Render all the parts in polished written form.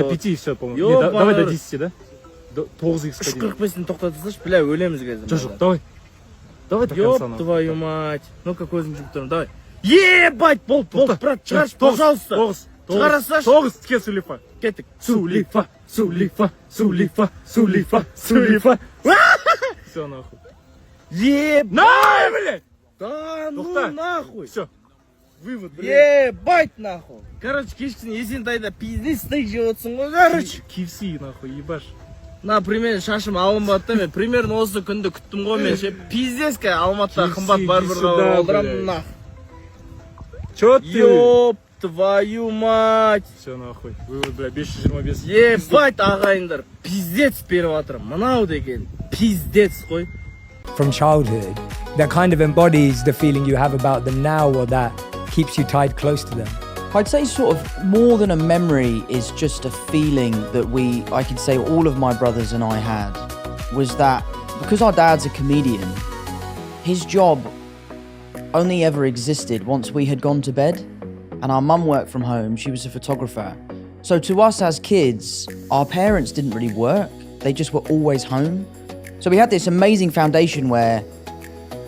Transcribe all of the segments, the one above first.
5 и все, по-моему. Давай до 10, да? 9х. 3.45'ін тоқтатсашы, бля, өлеміз қазір. Жоқ, давай. Давай до конца. Ёб твою мать. Ну-ка көзім жүріп тұрмын, давай. Ебать, бол, брат, шығаршы, пожалуйста. 9. Шығарасашы. 9, ке Сулифа. Кеттік. Сулифа. Все, нахуй. Ебать. На, блядь! Да ну Тоқта. нахуй. Все. Вывод, блядь. Ебать нахуй. Короче, кешкісін Есентайда пиздец стейк жеп отырсың ғой, короче. KFC, нахуй, ебаш. На, примерно шашым алынбады да, мен примерно осы күнді күттім ғой мен ше. Пиздец, Алматыда қымбат барберға алдырам, нахуй. Чё ты? Ёб твою мать. Все, нахуй. Вывод, бля, 525. Ебать, ағайындар, пиздец беріп жатырмын. Мынау деген пиздец қой. From childhood that kind of embodies the feeling you have about them now, or that keeps you tied close to them? I'd say sort of more than a memory is just a feeling that I could say all of my brothers and I had, was that because our dad's a comedian, his job only ever existed once we had gone to bed, and our mum worked from home, she was a photographer. So to us as kids, our parents didn't really work, they just were always home. So we had this amazing foundation where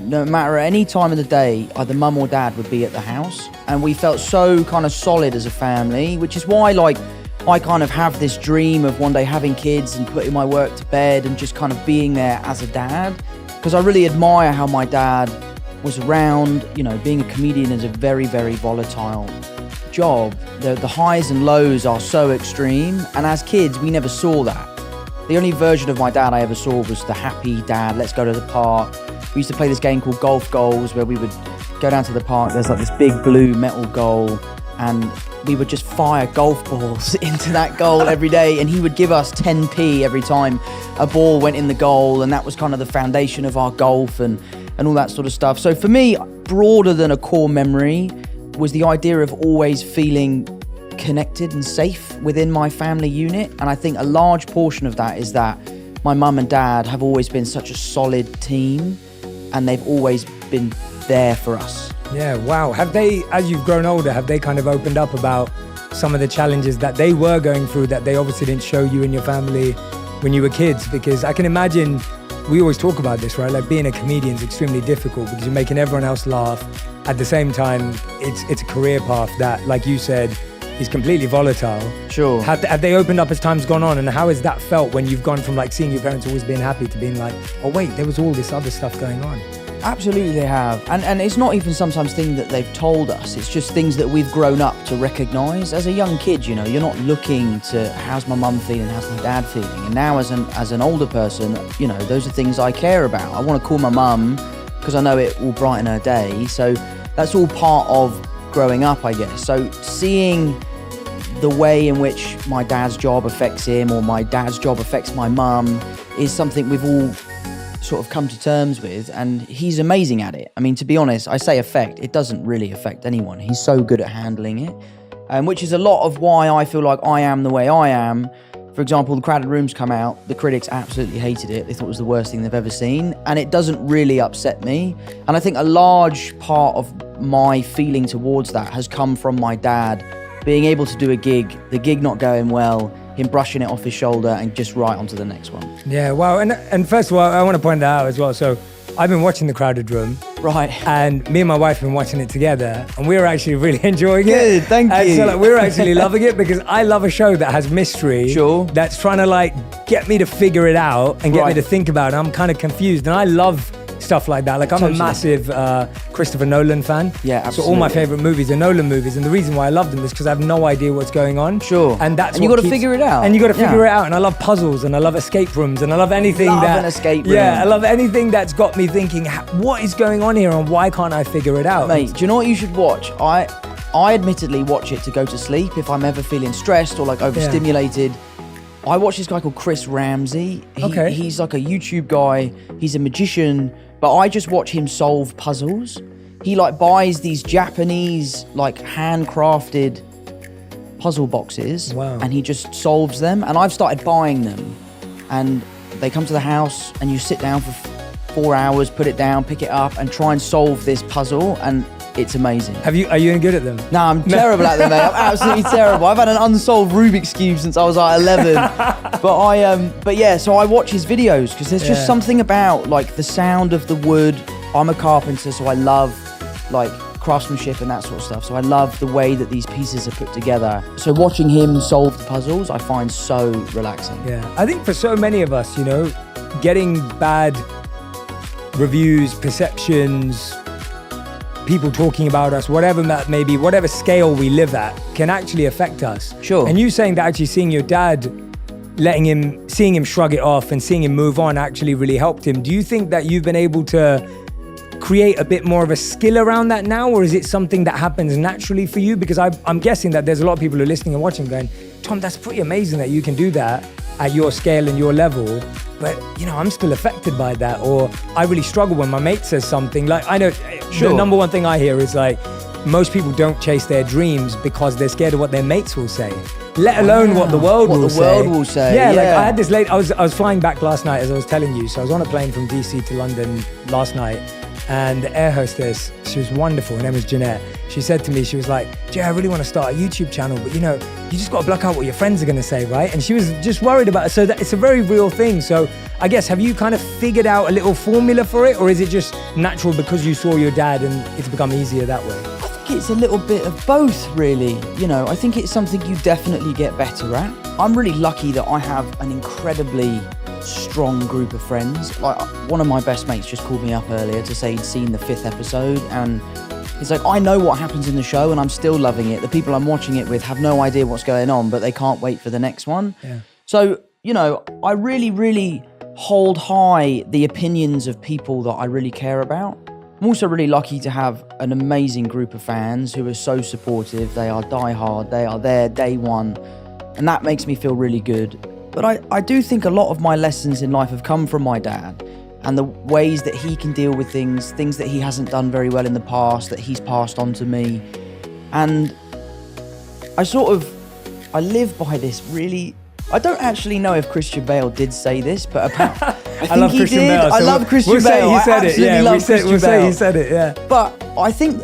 no matter any time of the day, either mum or dad would be at the house. And we felt so kind of solid as a family, which is why like I kind of have this dream of one day having kids and putting my work to bed and just kind of being there as a dad. Because I really admire how my dad was around. You know, being a comedian is a very, very volatile job. The highs and lows are so extreme. And as kids, we never saw that. The only version of my dad I ever saw was the happy dad, let's go to the park. We used to play this game called Golf Goals where we would go down to the park, there's like this big blue metal goal, and we would just fire golf balls into that goal every day, and he would give us 10p every time a ball went in the goal, and that was kind of the foundation of our golf and all that sort of stuff. So for me, broader than a core memory was the idea of always feeling connected and safe within my family unit. And I think a large portion of that is that my mum and dad have always been such a solid team, and they've always been there for us. Yeah, wow. Have they, as you've grown older, have they kind of opened up about some of the challenges that they were going through that they obviously didn't show you and your family when you were kids? Because I can imagine, we always talk about this, right? Like being a comedian is extremely difficult because you're making everyone else laugh. At the same time, it's a career path that, like you said, is completely volatile. Sure. Have they opened up as time's gone on, and how has that felt when you've gone from like seeing your parents always being happy to being like, oh wait, there was all this other stuff going on? Absolutely they have. And it's not even sometimes things that they've told us, it's just things that we've grown up to recognise. As a young kid, you know, you're not looking to how's my mum feeling, how's my dad feeling. And now as an older person, you know, those are things I care about. I want to call my mum because I know it will brighten her day. So that's all part of growing up, I guess. So seeing the way in which my dad's job affects him or my dad's job affects my mum is something we've all sort of come to terms with, and he's amazing at it. I mean, to be honest, I say affect, it doesn't really affect anyone. He's so good at handling it, which is a lot of why I feel like I am the way I am. For example, The Crowded Room's come out, the critics absolutely hated it. They thought it was the worst thing they've ever seen, and it doesn't really upset me. And I think a large part of my feeling towards that has come from my dad being able to do a gig, the gig not going well, him brushing it off his shoulder and just right onto the next one. Yeah, wow. And first of all, I want to point that out as well. So I've been watching The Crowded Room. Right. And me and my wife have been watching it together, and we're actually really enjoying it. Good, thank you. So like, we're actually loving it because I love a show that has mystery. Sure. That's trying to like get me to figure it out and get me to think about it. I'm kind of confused, and I love stuff like that. Like I'm a massive Christopher Nolan fan. Yeah, absolutely. So all my favorite movies are Nolan movies, and the reason why I love them is because I have no idea what's going on. Sure. And that's you got to figure it out. And you got to figure it out. And I love puzzles, and I love escape rooms, and I love anything an escape room. Yeah, I love anything that's got me thinking, what is going on here, and why can't I figure it out? Mate, do you know what you should watch? I admittedly watch it to go to sleep if I'm ever feeling stressed or like overstimulated. I watch this guy called Chris Ramsey. He's like a YouTube guy. He's a magician, but I just watch him solve puzzles. He like buys these Japanese like handcrafted puzzle boxes, and he just solves them. And I've started buying them, and they come to the house, and you sit down for 4 hours, put it down, pick it up, and try and solve this puzzle. And it's amazing. Are you any good at them? No, I'm terrible at them, mate. I'm absolutely terrible. I've had an unsolved Rubik's Cube since I was like 11. But yeah, so I watch his videos because there's just something about like the sound of the wood. I'm a carpenter, so I love like craftsmanship and that sort of stuff. So I love the way that these pieces are put together. So watching him solve the puzzles, I find so relaxing. Yeah, I think for so many of us, you know, getting bad reviews, perceptions, people talking about us, whatever that may be, whatever scale we live at, can actually affect us. Sure. And you saying that actually seeing your dad, seeing him shrug it off and seeing him move on actually really helped him. Do you think that you've been able to create a bit more of a skill around that now, or is it something that happens naturally for you? Because I'm guessing that there's a lot of people who are listening and watching going, Tom, that's pretty amazing that you can do that at your scale and your level, but you know, I'm still affected by that, or I really struggle when my mate says something. Like, I know the number one thing I hear is like, most people don't chase their dreams because they're scared of what their mates will say, let alone what the world will say. Yeah, like I had this I was flying back last night, as I was telling you. So I was on a plane from DC to London last night, and the air hostess, she was wonderful, her name was Jeanette. She said to me, she was like, Jay, I really want to start a YouTube channel, but you know, you just got to block out what your friends are going to say, right? And she was just worried about it. So that it's a very real thing. So I guess, have you kind of figured out a little formula for it, or is it just natural because you saw your dad and it's become easier that way? I think it's a little bit of both, really. You know, I think it's something you definitely get better at. I'm really lucky that I have an incredibly strong group of friends. Like, one of my best mates just called me up earlier to say he'd seen the 5th episode, and he's like, I know what happens in the show and I'm still loving it. The people I'm watching it with have no idea what's going on, but they can't wait for the next one. Yeah. So, you know, I really, really hold high the opinions of people that I really care about. I'm also really lucky to have an amazing group of fans who are so supportive. They are diehard, they are there day one, and that makes me feel really good. But I do think a lot of my lessons in life have come from my dad, and the ways that he can deal with things that he hasn't done very well in the past, that he's passed on to me. And I live by this really, I don't actually know if Christian Bale did say this, but I think he did. Bale, so I love Christian Bale. Bale. He said it. Yeah, we'll say he said it. Yeah. But I think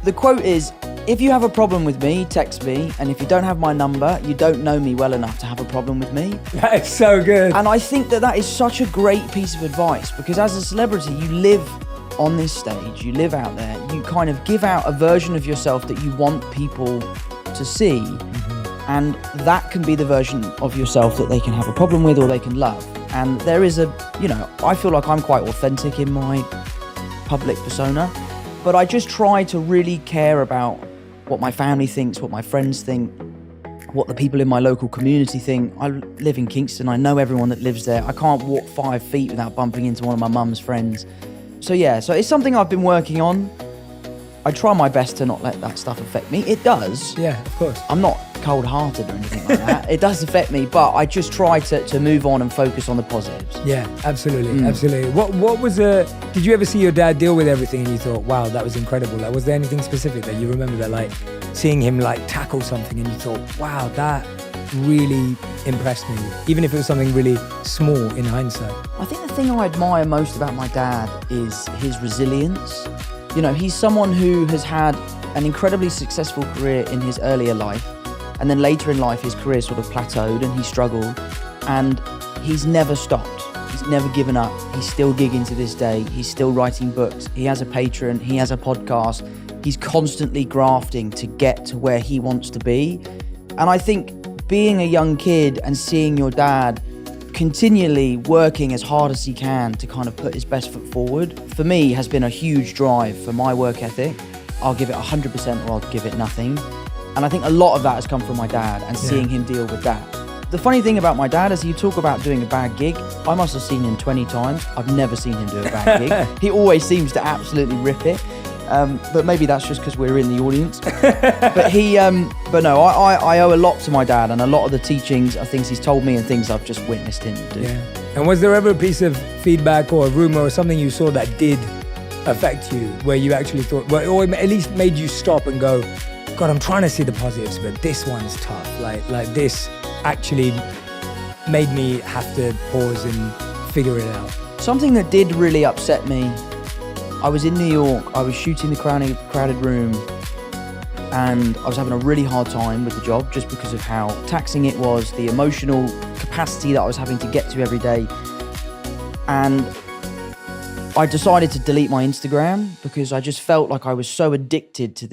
the quote is, if you have a problem with me, text me. And if you don't have my number, you don't know me well enough to have a problem with me. That is so good. And I think that is such a great piece of advice, because as a celebrity, you live on this stage, you live out there, you kind of give out a version of yourself that you want people to see. Mm-hmm. And that can be the version of yourself that they can have a problem with or they can love. And there is I feel like I'm quite authentic in my public persona, but I just try to really care about what my family thinks, what my friends think, what the people in my local community think. I live in Kingston, I know everyone that lives there. I can't walk 5 feet without bumping into one of my mum's friends. So it's something I've been working on. I try my best to not let that stuff affect me. It does. Yeah, of course. I'm not cold-hearted or anything like that. It does affect me, but I just try to move on and focus on the positives. Yeah, absolutely, absolutely. What was did you ever see your dad deal with everything and you thought, wow, that was incredible? Like, was there anything specific that you remember that, like, seeing him like tackle something and you thought, wow, that really impressed me, even if it was something really small in hindsight? I think the thing I admire most about my dad is his resilience. You know, he's someone who has had an incredibly successful career in his earlier life, and then later in life his career sort of plateaued and he struggled, and he's never stopped. He's never given up. He's still gigging to this day. He's still writing books. He has a Patreon. He has a podcast. He's constantly grafting to get to where he wants to be. And I think being a young kid and seeing your dad continually working as hard as he can to kind of put his best foot forward, for me, has been a huge drive for my work ethic. I'll give it 100% or I'll give it nothing. And I think a lot of that has come from my dad and seeing him deal with that. The funny thing about my dad is, you talk about doing a bad gig. I must have seen him 20 times. I've never seen him do a bad gig. He always seems to absolutely rip it. But maybe that's just because we're in the audience. But no, I owe a lot to my dad, and a lot of the teachings are things he's told me and things I've just witnessed him do. Yeah. And was there ever a piece of feedback or a rumor or something you saw that did affect you, where you actually thought, well, or at least made you stop and go, God, I'm trying to see the positives, but this one's tough. Like this actually made me have to pause and figure it out. Something that did really upset me, I was in New York, I was shooting The Crowded Room, and I was having a really hard time with the job just because of how taxing it was, the emotional capacity that I was having to get to every day. And I decided to delete my Instagram because I just felt like I was so addicted to